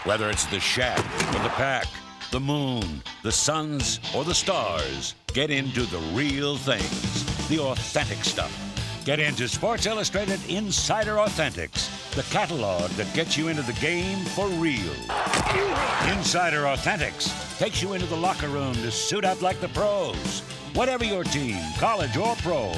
Whether it's the Shack or the Pack, the Moon, the Suns, or the Stars, get into the real things, the authentic stuff. Get into Sports Illustrated Insider Authentics, the catalog that gets you into the game for real. Insider Authentics takes you into the locker room to suit up like the pros. Whatever your team, college or pro,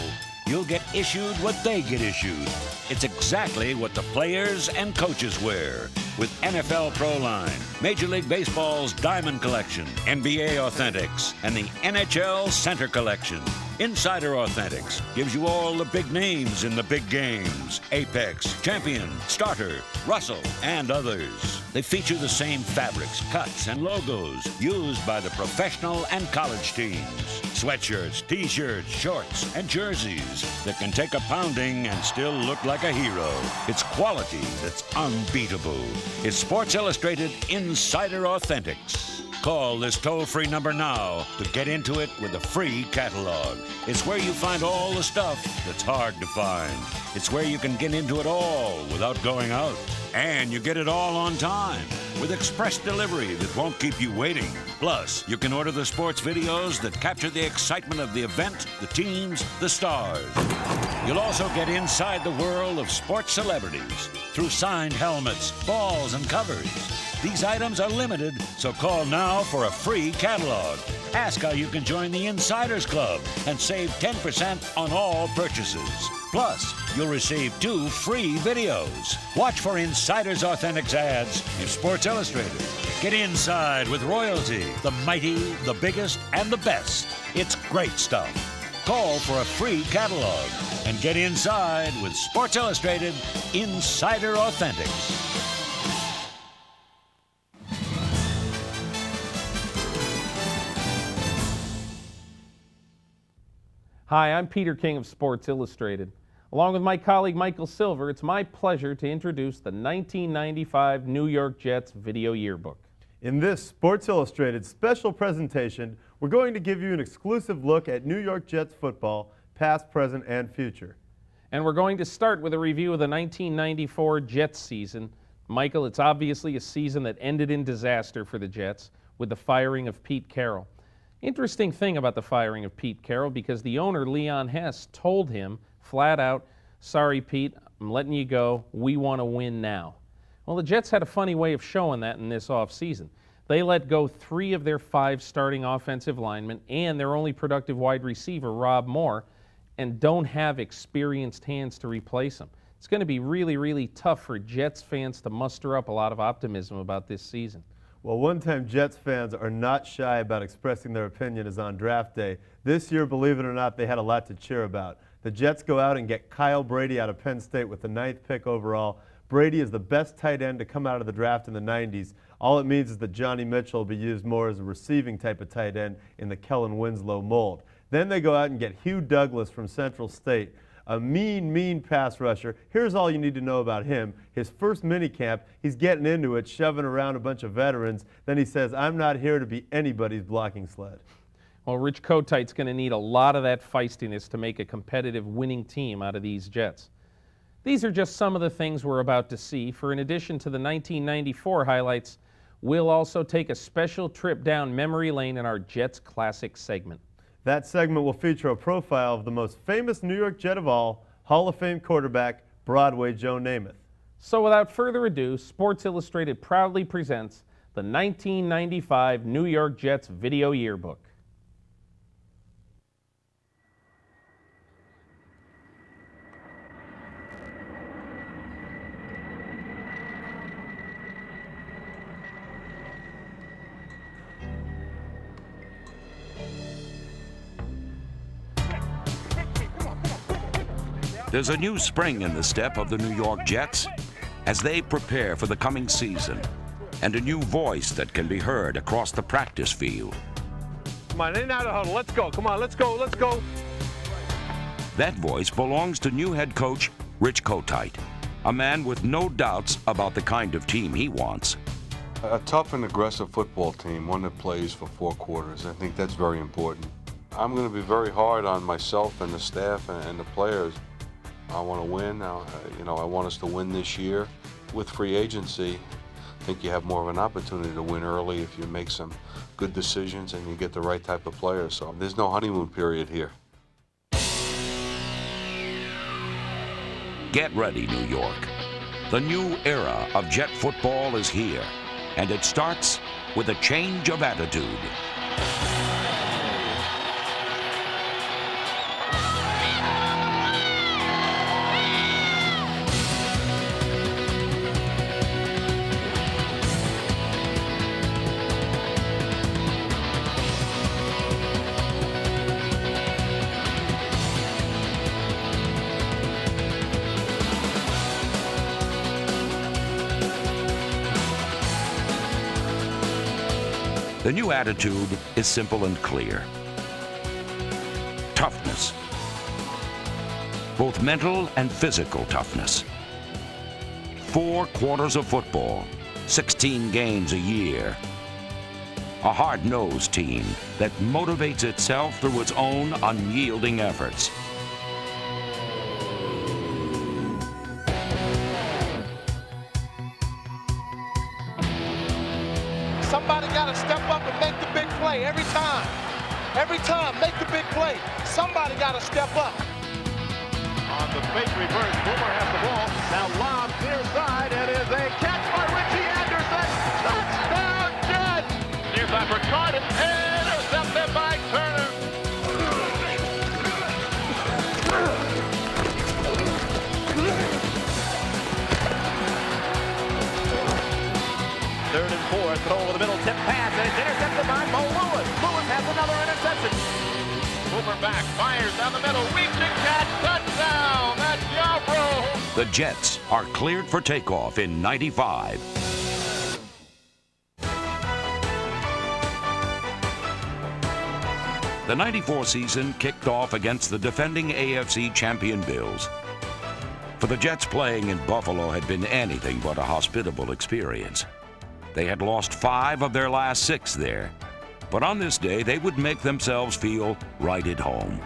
you'll get issued what they get issued. It's exactly what the players and coaches wear with NFL Pro Line, Major League Baseball's Diamond Collection, NBA Authentics, and the NHL Center Collection. Insider Authentics gives you all the big names in the big games. Apex, Champion, Starter, Russell, and others. They feature the same fabrics, cuts, and logos used by the professional and college teams. Sweatshirts, t-shirts, shorts, and jerseys that can take a pounding and still look like a hero. It's quality that's unbeatable. It's Sports Illustrated Insider Authentics. Call this toll-free number now to get into it with a free catalog. It's where you find all the stuff that's hard to find. It's where you can get into it all without going out. And you get it all on time with express delivery that won't keep you waiting. Plus, you can order the sports videos that capture the excitement of the event, the teams, the stars. You'll also get inside the world of sports celebrities through signed helmets, balls, and covers. These items are limited, so call now for a free catalog. Ask how you can join the Insiders Club and save 10% on all purchases. Plus, you'll receive 2 free videos. Watch for Insiders Authentics ads in Sports Illustrated. Get inside with royalty, the mighty, the biggest, and the best. It's great stuff. Call for a free catalog and get inside with Sports Illustrated Insider Authentics. Hi, I'm Peter King of Sports Illustrated. Along with my colleague Michael Silver, it's my pleasure to introduce the 1995 New York Jets Video Yearbook. In this Sports Illustrated special presentation, we're going to give you an exclusive look at New York Jets football, past, present, and future. And we're going to start with a review of the 1994 Jets season. Michael, it's obviously a season that ended in disaster for the Jets with the firing of Pete Carroll. Interesting thing about the firing of Pete Carroll, because the owner, Leon Hess, told him flat out, "Sorry, Pete, I'm letting you go. We want to win now." Well, the Jets had a funny way of showing that in this offseason. They let go 3 of their 5 starting offensive linemen and their only productive wide receiver, Rob Moore, and don't have experienced hands to replace them. It's going to be really, really tough for Jets fans to muster up a lot of optimism about this season. Well, one-time Jets fans are not shy about expressing their opinion is on draft day. This year, believe it or not, they had a lot to cheer about. The Jets go out and get Kyle Brady out of Penn State with the 9th pick overall. Brady is the best tight end to come out of the draft in the 90s. All it means is that Johnny Mitchell will be used more as a receiving type of tight end in the Kellen Winslow mold. Then they go out and get Hugh Douglas from Central State, a mean pass rusher. Here's all you need to know about him. His first minicamp, he's getting into it, shoving around a bunch of veterans. Then he says, "I'm not here to be anybody's blocking sled." Well, Rich Kotite's going to need a lot of that feistiness to make a competitive winning team out of these Jets. These are just some of the things we're about to see. For in addition to the 1994 highlights, we'll also take a special trip down memory lane in our Jets Classic segment. That segment will feature a profile of the most famous New York Jet of all, Hall of Fame quarterback, Broadway Joe Namath. So without further ado, Sports Illustrated proudly presents the 1995 New York Jets Video Yearbook. There's a new spring in the step of the New York Jets as they prepare for the coming season, and a new voice that can be heard across the practice field. Come on, in and out of huddle. Let's go. Come on, let's go, let's go. That voice belongs to new head coach Rich Kotite, a man with no doubts about the kind of team he wants. A tough and aggressive football team, one that plays for 4 quarters. I think that's very important. I'm going to be very hard on myself and the staff and the players. I want to win. I want us to win this year. With free agency, I think you have more of an opportunity to win early if you make some good decisions and you get the right type of players. So there's no honeymoon period here. Get ready, New York. The new era of Jet football is here, and it starts with a change of attitude. The new attitude is simple and clear. Toughness. Both mental and physical toughness. 4 quarters of football, 16 games a year. A hard-nosed team that motivates itself through its own unyielding efforts. Somebody got to step up and make the big play every time. Every time, make the big play. Somebody got to step up. On the fake reverse, Boomer has the ball. Now lob near side. It is a catch by Richie Anderson. Touchdown, Jets! Near side for Carter. Intercepted by Turner. Third and 4, throw over the middle, tip pass, and it's intercepted by Mo Lewis. Lewis has another interception. Boomer back, fires down the middle, reaching catch, touchdown! That's Yarbrough! The Jets are cleared for takeoff in '95. The '94 season kicked off against the defending AFC champion Bills. For the Jets, playing in Buffalo had been anything but a hospitable experience. They had lost 5 of their last 6 there, but on this day they would make themselves feel right at home.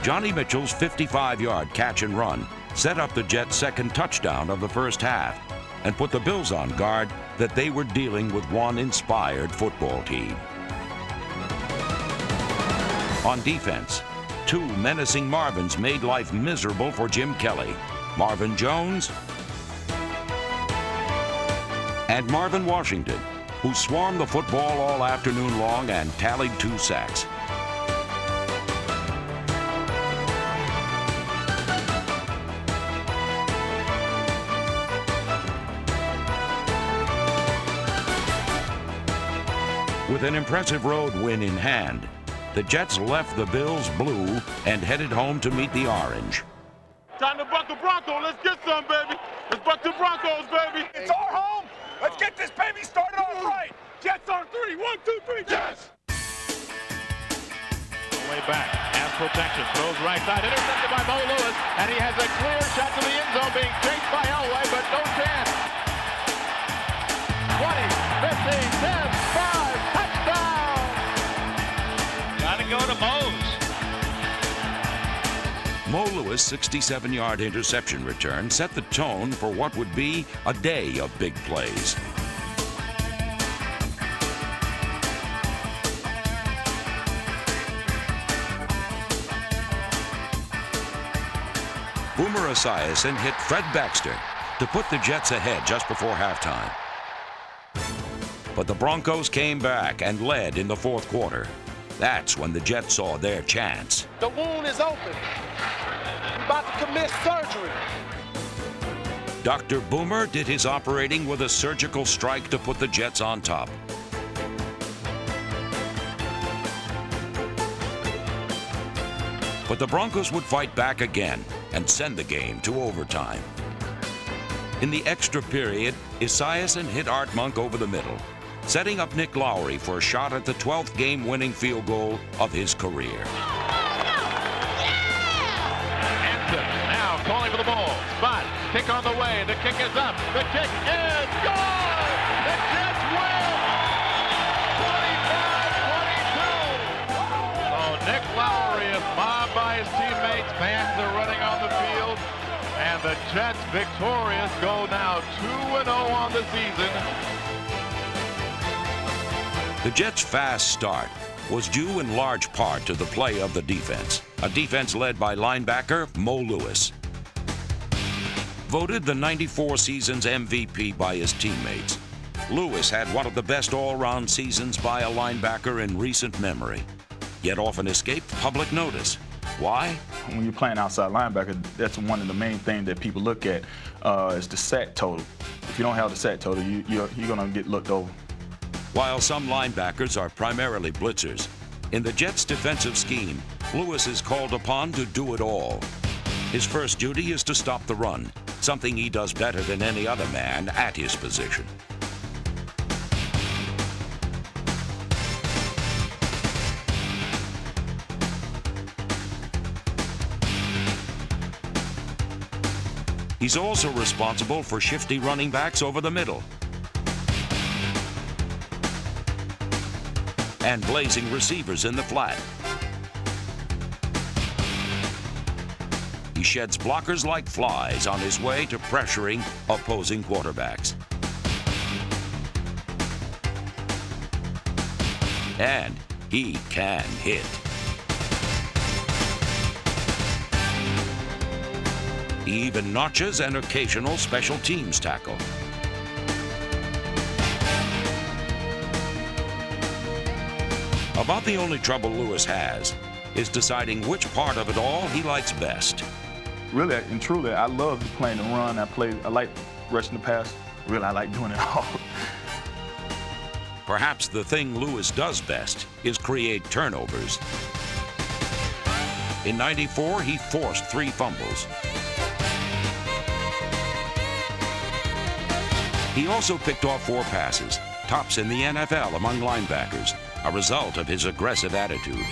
Johnny Mitchell's 55-yard catch and run set up the Jets' second touchdown of the first half and put the Bills on guard that they were dealing with one inspired football team. On defense, 2 menacing Marvins made life miserable for Jim Kelly, Marvin Jones and Marvin Washington, who swarmed the football all afternoon long and tallied 2 sacks. With an impressive road win in hand, the Jets left the Bills blue and headed home to meet the orange. Time to buck the Bronco. Let's get some, baby. Let's buck the Broncos, baby. It's our home. Let's get this baby started off right. Jets on 3. 1, 2, 3, Jets. Way back, has protection, throws right side, intercepted by Mo Lewis, and he has a clear shot to the end zone, being chased by Elway, but no chance. 20, 15, 10, 5, touchdown! Gotta go to Mo's. Mo Lewis' 67-yard interception return set the tone for what would be a day of big plays. Boomer Esiason hit Fred Baxter to put the Jets ahead just before halftime. But the Broncos came back and led in the fourth quarter. That's when the Jets saw their chance. The wound is open. We're about to commit surgery. Dr. Boomer did his operating with a surgical strike to put the Jets on top. But the Broncos would fight back again and send the game to overtime. In the extra period, Esiason hit Art Monk over the middle, setting up Nick Lowry for a shot at the 12th game-winning field goal of his career. Anson now calling for the ball. Spot, kick on the way. The kick is up. The kick is good! The Jets win! 25-22! Lewis mobbed by his teammates. Fans are running on the field. And the Jets victorious go now 2-0 on the season. The Jets' fast start was due in large part to the play of the defense, a defense led by linebacker Mo Lewis. Voted the '94 season's MVP by his teammates, Lewis had one of the best all-round seasons by a linebacker in recent memory, yet often escaped public notice. Why? When you're playing outside linebacker, that's one of the main things that people look at is the sack total. If you don't have the sack total, you're going to get looked over. While some linebackers are primarily blitzers, in the Jets' defensive scheme, Lewis is called upon to do it all. His first duty is to stop the run, something he does better than any other man at his position. He's also responsible for shifty running backs over the middle and blazing receivers in the flat. He sheds blockers like flies on his way to pressuring opposing quarterbacks. And he can hit. He even notches an occasional special teams tackle. About the only trouble Lewis has is deciding which part of it all he likes best. Really and truly, I love playing the run. I like rushing the pass. Really, I like doing it all. Perhaps the thing Lewis does best is create turnovers. In '94, he forced 3 fumbles. He also picked off 4 passes, tops in the NFL among linebackers, a result of his aggressive attitude.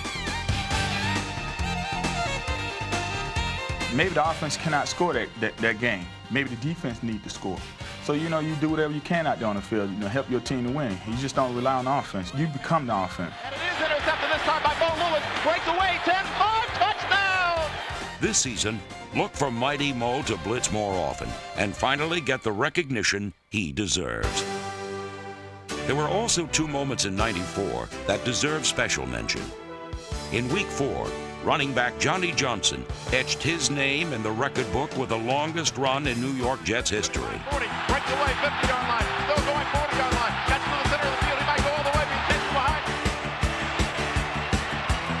Maybe the offense cannot score that game. Maybe the defense needs to score. So, you do whatever you can out there on the field, help your team to win. You just don't rely on the offense. You become the offense. And it is intercepted this time by Mo Lewis. Breaks away, 10-5, touchdown! This season, look for Mighty Mo to blitz more often and finally get the recognition he deserves. There were also 2 moments in '94 that deserve special mention. In Week 4, running back Johnny Johnson etched his name in the record book with the longest run in New York Jets history. 40, breaks away, 50-yard line, still going 40-yard line, gets to the center of the field, he might go all the way, but he's chasing behind.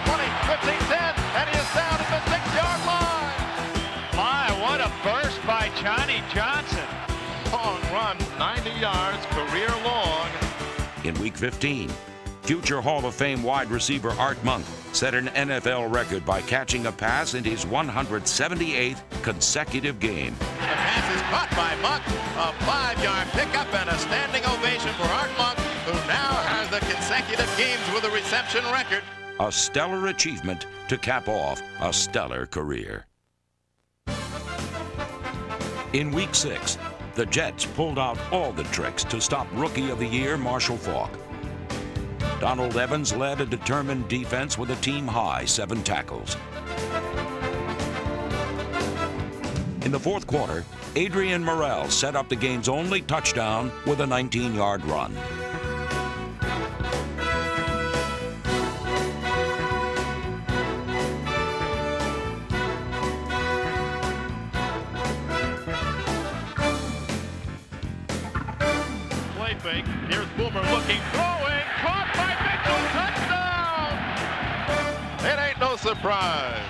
20, 15, 10, and he is down at the 6-yard line. My, what a burst by Johnny Johnson. Long run, 90 yards, career long. In Week 15, future Hall of Fame wide receiver Art Monk set an NFL record by catching a pass in his 178th consecutive game. The pass is caught by Monk, a 5-yard pickup and a standing ovation for Art Monk, who now has the consecutive games with a reception record. A stellar achievement to cap off a stellar career. In Week 6, the Jets pulled out all the tricks to stop Rookie of the Year Marshall Faulk. Donald Evans led a determined defense with a team-high 7 tackles. In the 4th quarter, Adrian Morrell set up the game's only touchdown with a 19-yard run. Play fake, here's Boomer looking, throwing, caught by Mitchell, touchdown! It ain't no surprise.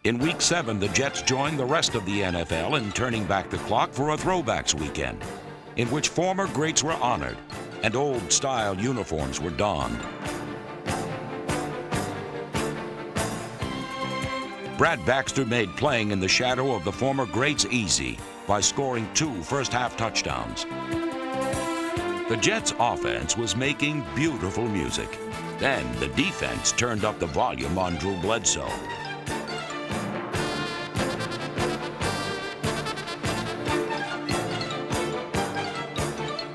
In Week 7, the Jets joined the rest of the NFL in turning back the clock for a throwbacks weekend, in which former greats were honored and old-style uniforms were donned. Brad Baxter made playing in the shadow of the former greats easy by scoring 2 first-half touchdowns. The Jets' offense was making beautiful music. Then the defense turned up the volume on Drew Bledsoe.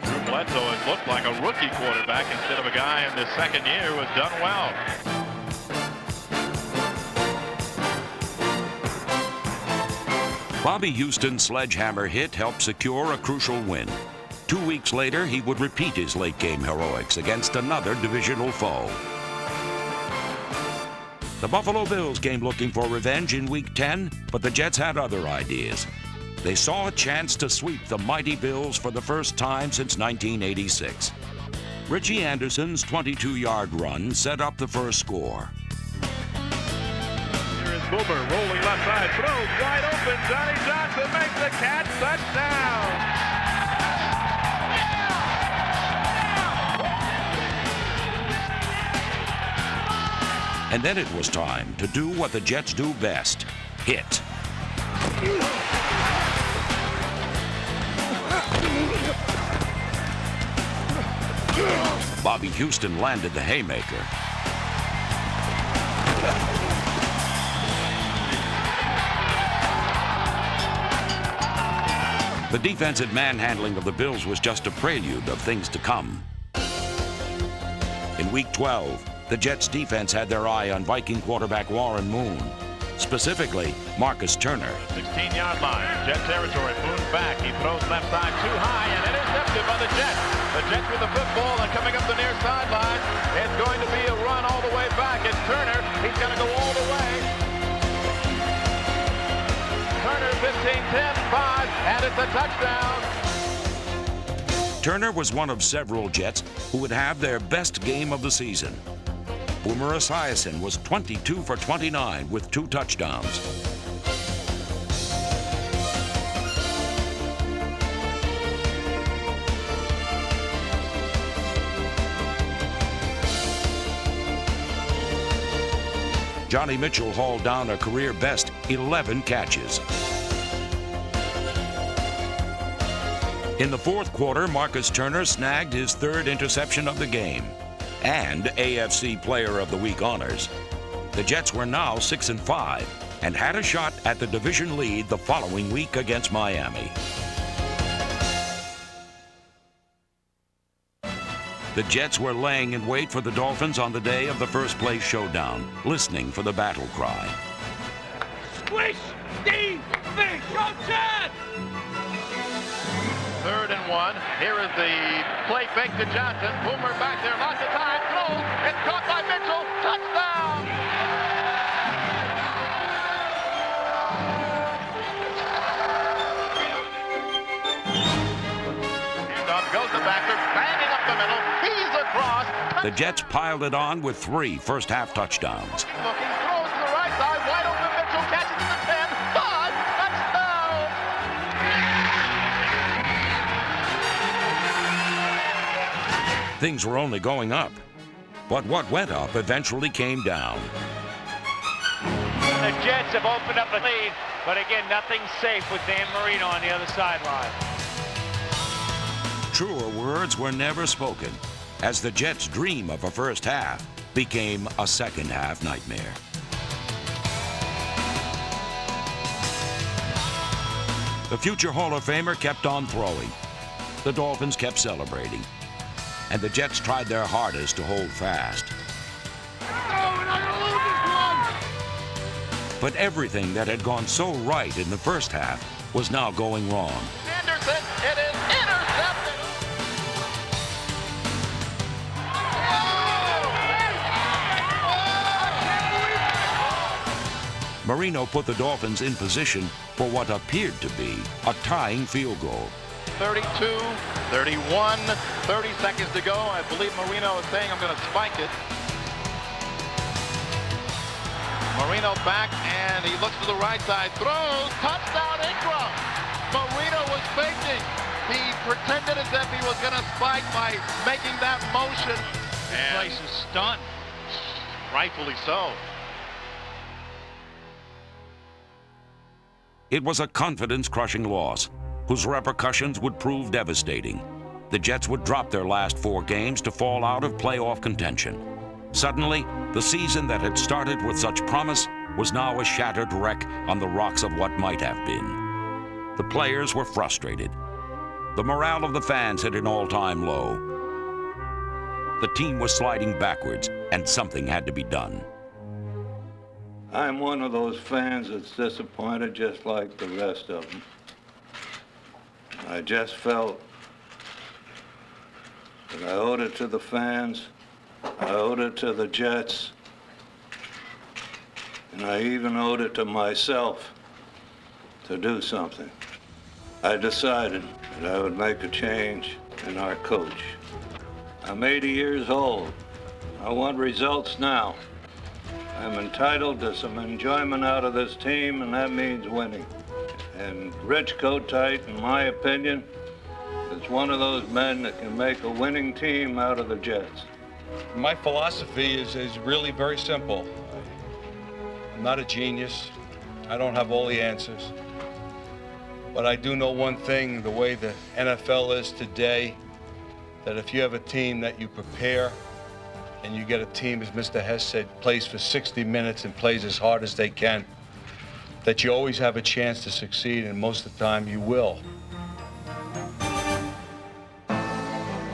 Drew Bledsoe has looked like a rookie quarterback instead of a guy in his 2nd year who has done well. Bobby Houston's sledgehammer hit helped secure a crucial win. 2 weeks later, he would repeat his late-game heroics against another divisional foe. The Buffalo Bills came looking for revenge in Week 10, but the Jets had other ideas. They saw a chance to sweep the mighty Bills for the first time since 1986. Richie Anderson's 22-yard run set up the first score. Here is Boomer rolling left side, throws wide open. Johnny Johnson makes the catch, touchdown. And then it was time to do what the Jets do best, hit. Bobby Houston landed the haymaker. The defensive manhandling of the Bills was just a prelude of things to come. In Week 12, the Jets' defense had their eye on Viking quarterback Warren Moon. Specifically, Marcus Turner. 16-yard line, Jet territory, Moon back. He throws left side too high and intercepted by the Jets. The Jets with the football and coming up the near sideline. It's going to be a run all the way back. It's Turner. He's going to go all the way. Turner 15, 10, 5, and it's a touchdown. Turner was one of several Jets who would have their best game of the season. Boomer Esiason was 22 for 29 with 2 touchdowns. Johnny Mitchell hauled down a career-best 11 catches. In the fourth quarter, Marcus Turner snagged his 3rd interception of the game and AFC Player of the Week honors. The Jets were now 6-5 and had a shot at the division lead the following week against Miami. The Jets were laying in wait for the Dolphins on the day of the first-place showdown, listening for the battle cry. Squish, Steve, fish, go Jets! 3rd and 1. Here is the play fake to Johnson. Boomer back there, lots of time, throws. It's caught by Mitchell. Touchdown! Handoff goes to Baxter, banging up the middle. He's across. The Jets piled it on with 3 first-half touchdowns. Looking, throws to the right side, wide open. Mitchell catches it to 10, 5, touchdown! Things were only going up, but what went up eventually came down. The Jets have opened up a lead, but again, nothing safe with Dan Marino on the other sideline. Truer words were never spoken, as the Jets' dream of a first half became a second-half nightmare. The future Hall of Famer kept on throwing. The Dolphins kept celebrating. And the Jets tried their hardest to hold fast. But everything that had gone so right in the first half was now going wrong. Anderson, it is intercepted! Marino put the Dolphins in position for what appeared to be a tying field goal. 32, 31, 30 seconds to go. I believe Marino is saying, I'm going to spike it. Marino back, and he looks to the right side, throws, touchdown Ingram. Marino was faking. He pretended as if he was going to spike by making that motion. And the place is stunned, rightfully so. It was a confidence-crushing loss, whose repercussions would prove devastating. The Jets would drop their last 4 games to fall out of playoff contention. Suddenly, the season that had started with such promise was now a shattered wreck on the rocks of what might have been. The players were frustrated. The morale of the fans hit an all-time low. The team was sliding backwards, and something had to be done. I'm one of those fans that's disappointed just like the rest of them. I just felt that I owed it to the fans, I owed it to the Jets, and I even owed it to myself to do something. I decided that I would make a change in our coach. I'm 80 years old. I want results now. I'm entitled to some enjoyment out of this team, and that means winning. And Rich Kotite, in my opinion, is one of those men that can make a winning team out of the Jets. My philosophy is really very simple. I'm not a genius. I don't have all the answers. But I do know one thing, the way the NFL is today, that if you have a team that you prepare and you get a team, as Mr. Hess said, plays for 60 minutes and plays as hard as they can, that you always have a chance to succeed, and most of the time you will.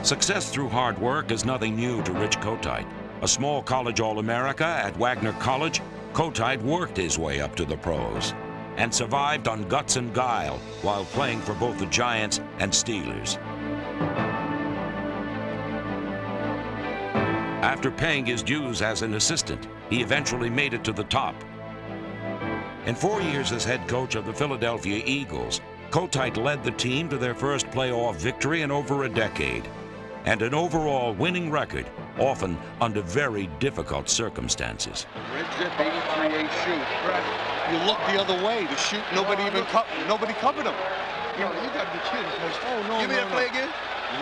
Success through hard work is nothing new to Rich Kotite. A small college All-America at Wagner College, Kotite worked his way up to the pros and survived on guts and guile while playing for both the Giants and Steelers. After paying his dues as an assistant, he eventually made it to the top. In 4 years as head coach of the Philadelphia Eagles, Kotite led the team to their first playoff victory in over a decade, and an overall winning record, often under very difficult circumstances. Red zip 83A shoot. You look the other way to shoot. Nobody covered him. You got to be kidding. Oh no! Give me that play again.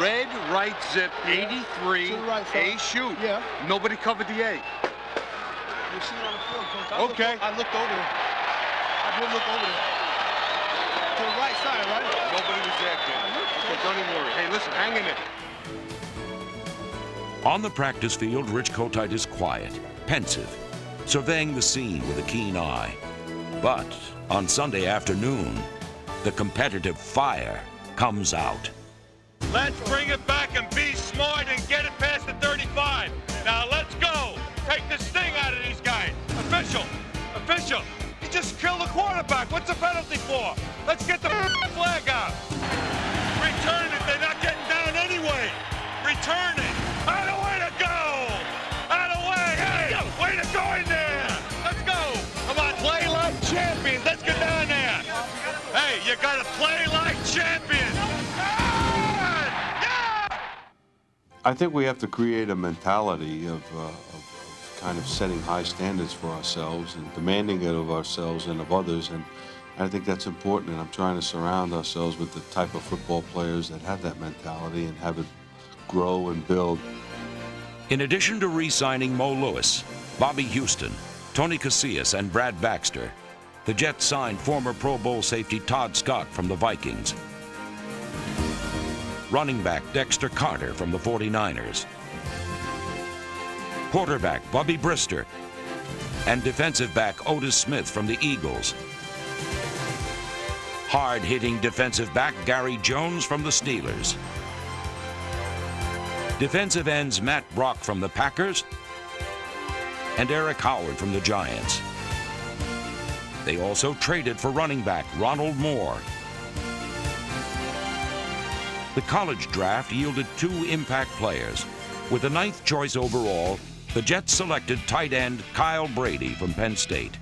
Red right zip 83 A shoot. Yeah. Nobody covered the A. You see it on the field, Coach. Okay. I looked over there. I did look over there. To the right side, right? Nobody was there, kid. Okay, don't even worry. Hey, listen, hang in there. On the practice field, Rich Kotite is quiet, pensive, surveying the scene with a keen eye. But on Sunday afternoon, the competitive fire comes out. Let's bring it back and be smart and get it past the 35. Now let's go. Take the sting out of these guys. Official. He just killed the quarterback. What's the penalty for? Let's get the flag out. Return it. They're not getting down anyway. Return it. Out of way to go. Out of way. Hey, way to go in there. Let's go. Come on, play like champions. Let's get down there. Hey, you got to play like champions. I think we have to create a mentality of kind of setting high standards for ourselves and demanding it of ourselves and of others, and I think that's important, and I'm trying to surround ourselves with the type of football players that have that mentality and have it grow and build. In addition to re-signing Mo Lewis, Bobby Houston, Tony Casillas, and Brad Baxter, the Jets signed former Pro Bowl safety Todd Scott from the Vikings, running back Dexter Carter from the 49ers, quarterback Bubby Brister, and defensive back Otis Smith from the Eagles, hard-hitting defensive back Gary Jones from the Steelers, defensive ends Matt Brock from the Packers, and Eric Howard from the Giants. They also traded for running back Ronald Moore. The college draft yielded 2 impact players. With the 9th choice overall, the Jets selected tight end Kyle Brady from Penn State.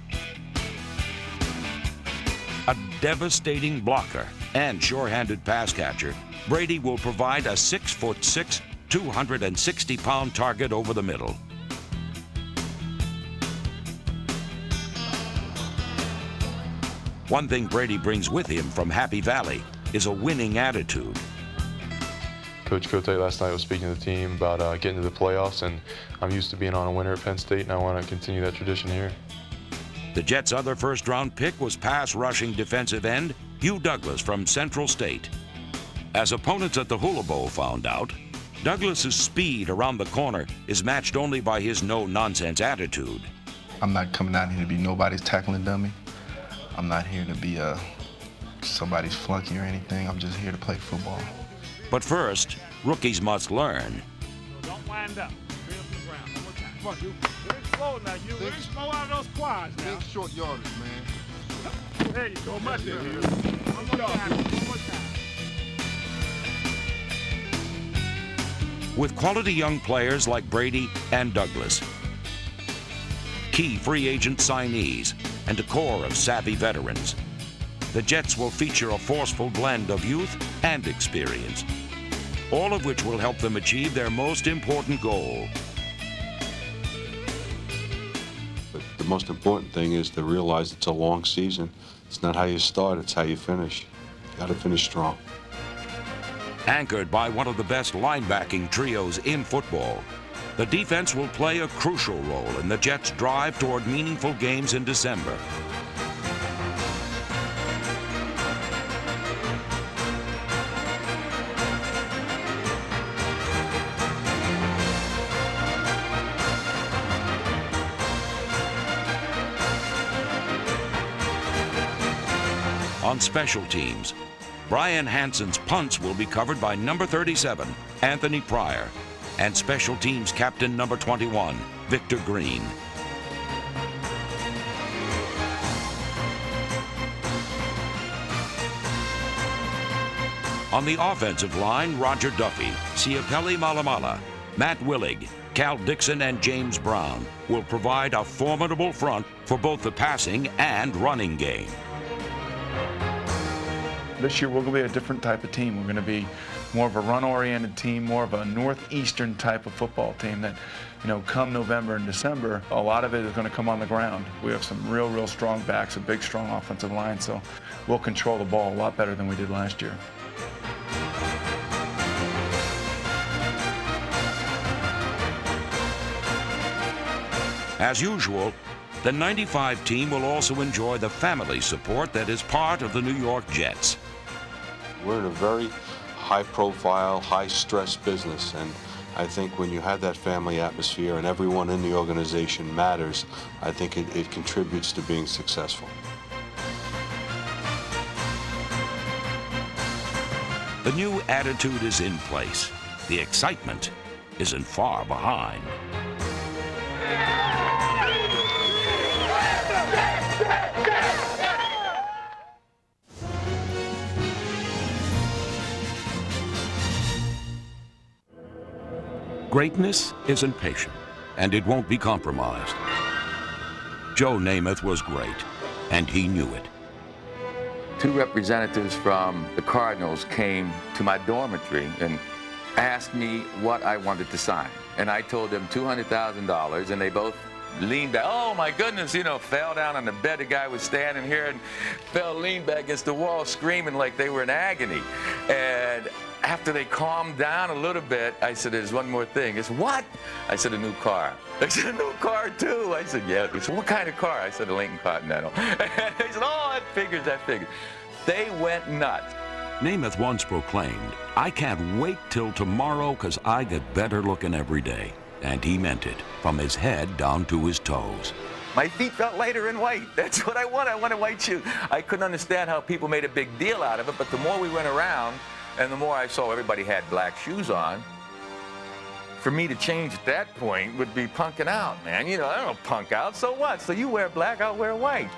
A devastating blocker and sure-handed pass catcher, Brady will provide a 6'6", 260-pound target over the middle. One thing Brady brings with him from Happy Valley is a winning attitude. Coach Kotite last night was speaking to the team about getting to the playoffs, and I'm used to being on a winner at Penn State, and I want to continue that tradition here. The Jets' other first-round pick was pass-rushing defensive end Hugh Douglas from Central State. As opponents at the Hula Bowl found out, Douglas's speed around the corner is matched only by his no-nonsense attitude. I'm not coming out here to be nobody's tackling dummy. I'm not here to be somebody's flunky or anything. I'm just here to play football. But first, rookies must learn. Don't wind up. Straight up the ground. One more time. Come on, dude. Whoa, now you release more out of those quads now. Think short yardage, man. There you go, much there. One more time. With quality young players like Brady and Douglas, key free agent signees, and a core of savvy veterans, the Jets will feature a forceful blend of youth and experience, all of which will help them achieve their most important goal. But the most important thing is to realize it's a long season. It's not how you start, it's how you finish. You got to finish strong. Anchored by one of the best linebacking trios in football, the defense will play a crucial role in the Jets' drive toward meaningful games in December. On special teams, Brian Hansen's punts will be covered by number 37, Anthony Pryor, and special teams captain number 21, Victor Green. On the offensive line, Roger Duffy, Siapeli Malamala, Matt Willig, Cal Dixon, and James Brown will provide a formidable front for both the passing and running game. This year we're going to be a different type of team. We're going to be more of a run-oriented team, more of a northeastern type of football team that, come November and December, a lot of it is going to come on the ground. We have some real strong backs, a big, strong offensive line, so we'll control the ball a lot better than we did last year. As usual, the 95 team will also enjoy the family support that is part of the New York Jets. We're in a very high-profile, high-stress business, and I think when you have that family atmosphere and everyone in the organization matters, I think it contributes to being successful. The new attitude is in place. The excitement isn't far behind. Greatness isn't patient, and it won't be compromised. Joe Namath was great, and he knew it. 2 representatives from the Cardinals came to my dormitory and asked me what I wanted to sign. And I told them $200,000, and they both leaned back. Oh my goodness, fell down on the bed. The guy was standing here and leaned back against the wall screaming like they were in agony. And after they calmed down a little bit, I said, there's one more thing. It's what? I said, a new car. I said, a new car too. I said, yeah. He said, what kind of car? I said, a Lincoln Continental. And they said, oh, that figures. They went nuts. Namath once proclaimed, I can't wait till tomorrow because I get better looking every day. And he meant it, from his head down to his toes. My feet felt lighter in white. That's what I wanted. I wanted white shoes. I couldn't understand how people made a big deal out of it, but the more we went around, and the more I saw everybody had black shoes on, for me to change at that point would be punking out, man. I don't punk out, so what? So you wear black, I'll wear white.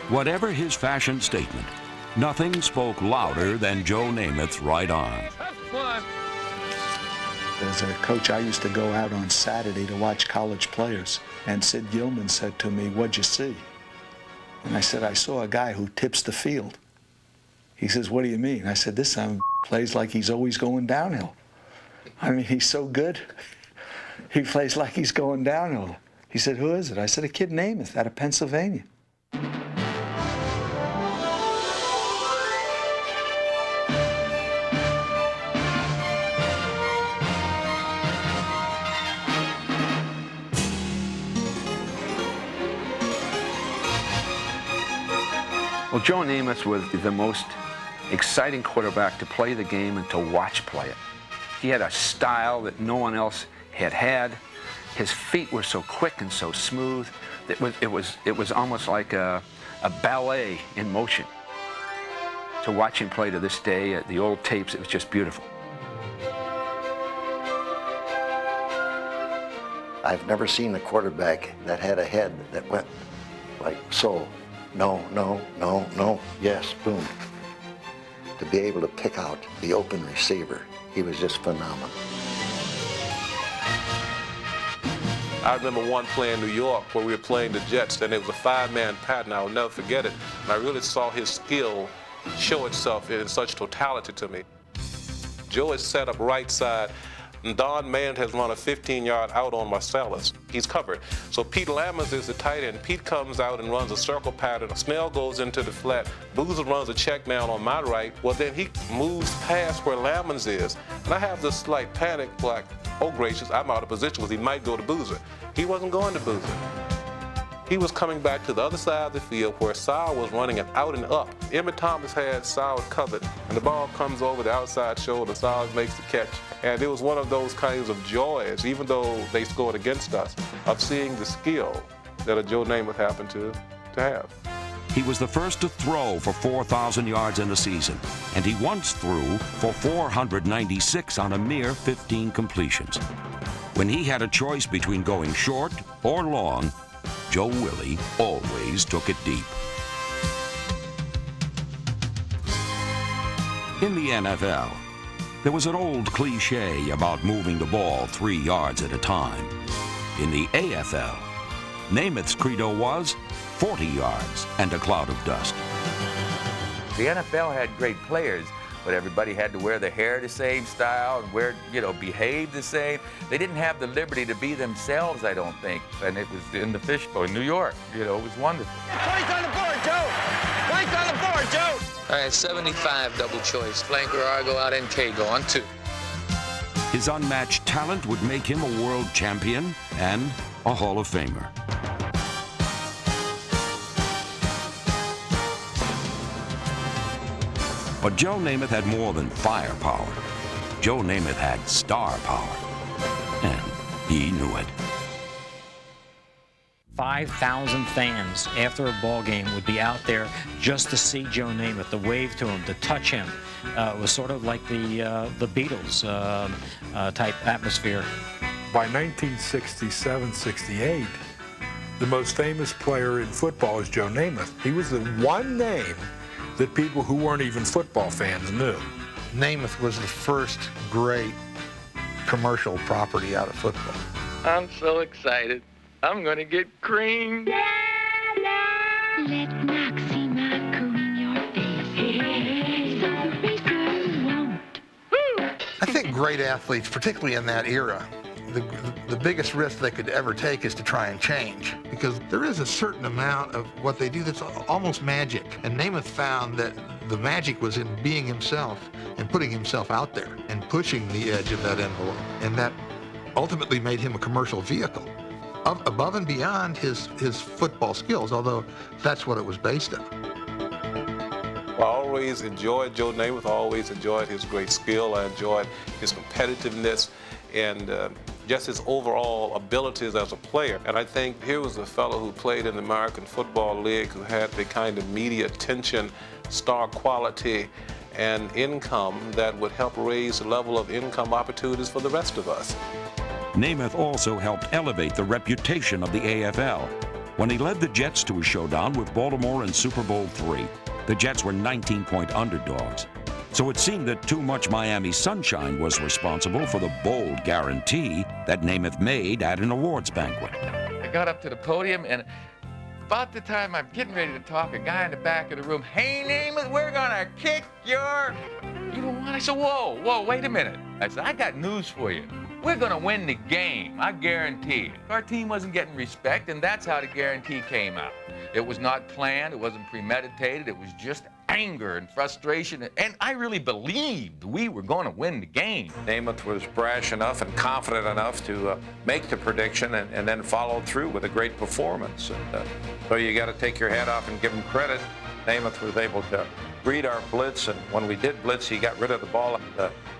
Whatever his fashion statement, nothing spoke louder than Joe Namath's right arm. As a coach, I used to go out on Saturday to watch college players, and Sid Gilman said to me, what'd you see? And I said, I saw a guy who tips the field. He says, what do you mean? I said, this son plays like he's always going downhill. I mean, he's so good. He plays like he's going downhill. He said, who is it? I said, a kid Namath out of Pennsylvania. Well, Joe Namath was the most exciting quarterback to play the game and to watch play it. He had a style that no one else had. His feet were so quick and so smooth. It was almost like a ballet in motion. To watch him play to this day, the old tapes, it was just beautiful. I've never seen a quarterback that had a head that went like so. No, no, no, no, yes, boom. To be able to pick out the open receiver, he was just phenomenal. I remember one play in New York where we were playing the Jets, and it was a 5-man pattern. I will never forget it. And I really saw his skill show itself in such totality to me. Joe is set up right side, and Don Mann has run a 15-yard out on Marcellus. He's covered. So Pete Lammers is the tight end. Pete comes out and runs a circle pattern. Snell goes into the flat. Boozer runs a check down on my right. Well, then he moves past where Lammers is. And I have this slight panic, like, oh gracious, I'm out of position because he might go to Boozer. He wasn't going to Boozer. He was coming back to the other side of the field where Sowell was running an out and up. Emmett Thomas had Sowell covered, and the ball comes over the outside shoulder. Sowell makes the catch. And it was one of those kinds of joys, even though they scored against us, of seeing the skill that a Joe Namath happened to have. He was the first to throw for 4,000 yards in a season, and he once threw for 496 on a mere 15 completions. When he had a choice between going short or long, Joe Willie always took it deep. In the NFL, there was an old cliche about moving the ball 3 yards at a time. In the AFL, Namath's credo was 40 yards and a cloud of dust. The NFL had great players, but everybody had to wear their hair the same style and wear, behave the same. They didn't have the liberty to be themselves, I don't think. And it was in the Fishbowl in New York. It was wonderful. Points on the board, Joe! Points on the board, Joe! All right, 75 double choice. Flanker, Argo, out NK, go on 2. His unmatched talent would make him a world champion and a Hall of Famer. But Joe Namath had more than firepower. Joe Namath had star power, and he knew it. 5,000 fans after a ball game would be out there just to see Joe Namath, to wave to him, to touch him. It was sort of like the Beatles type atmosphere. By 1967-68, the most famous player in football is Joe Namath. He was the one name that people who weren't even football fans knew. Namath was the first great commercial property out of football. I'm so excited. I'm going to get cream. Let Moxie Maku in your face. So racer won't. I think great athletes, particularly in that era, the biggest risk they could ever take is to try and change, because there is a certain amount of what they do that's almost magic. And Namath found that the magic was in being himself and putting himself out there and pushing the edge of that envelope. And that ultimately made him a commercial vehicle above and beyond his football skills, although that's what it was based on. I always enjoyed Joe Namath. I always enjoyed his great skill. I enjoyed his competitiveness and just his overall abilities as a player. And I think here was a fellow who played in the American Football League, who had the kind of media attention, star quality, and income that would help raise the level of income opportunities for the rest of us. Namath also helped elevate the reputation of the AFL when he led the Jets to a showdown with Baltimore in Super Bowl III. The Jets were 19-point underdogs. So it seemed that too much Miami sunshine was responsible for the bold guarantee that Namath made at an awards banquet. I got up to the podium, and about the time I'm getting ready to talk, a guy in the back of the room, "Hey, Namath, we're gonna kick your..." You know what? I said, whoa, wait a minute. I said, I got news for you. We're gonna win the game, I guarantee it. Our team wasn't getting respect, and that's how the guarantee came out. It was not planned, it wasn't premeditated, it was just anger and frustration, and I really believed we were going to win the game. Namath was brash enough and confident enough to make the prediction and then follow through with a great performance. And, so you got to take your hat off and give him credit. Namath was able to read our blitz, and when we did blitz, he got rid of the ball and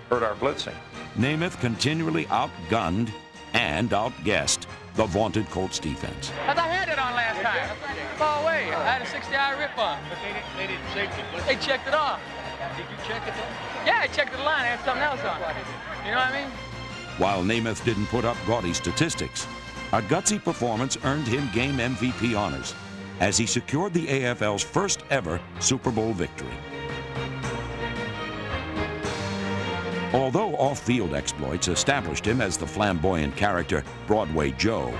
hurt our blitzing. Namath continually outgunned and outguessed the vaunted Colts defense. As I had it on last time. Far away. I had a 60-yard rip on. But they didn't shake it. They checked it off. Did you check it though? Yeah, I checked the line. I had something else on. You know what I mean? While Namath didn't put up gaudy statistics, A gutsy performance earned him game MVP honors as he secured the AFL's first ever Super Bowl victory. Although off-field exploits established him as the flamboyant character Broadway Joe,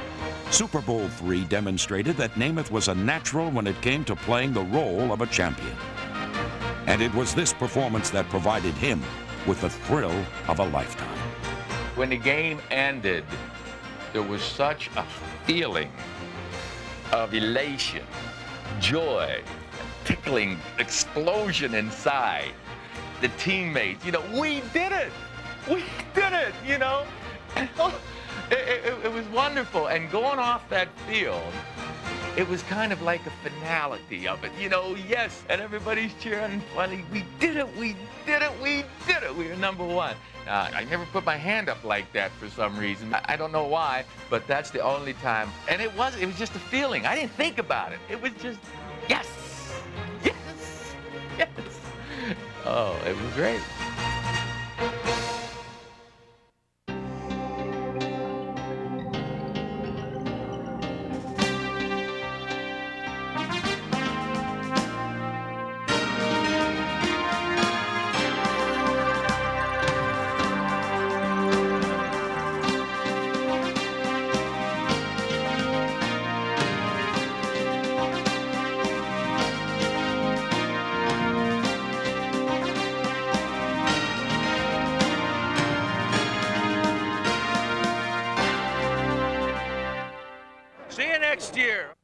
Super Bowl III demonstrated that Namath was a natural when it came to playing the role of a champion. And it was this performance that provided him with the thrill of a lifetime. When the game ended, there was such a feeling of elation, joy, tickling explosion inside. The teammates, you know, we did it! We did it, you know? It was wonderful. And going off that field, it was kind of like a finality of it. You know, yes, and everybody's cheering and finally, we did it, we did it, we did it. We were #1. I never put my hand up like that for some reason. I don't know why, but that's the only time. And it was just a feeling. I didn't think about it. It was just, yes, yes, yes. Oh, it was great. See you next year.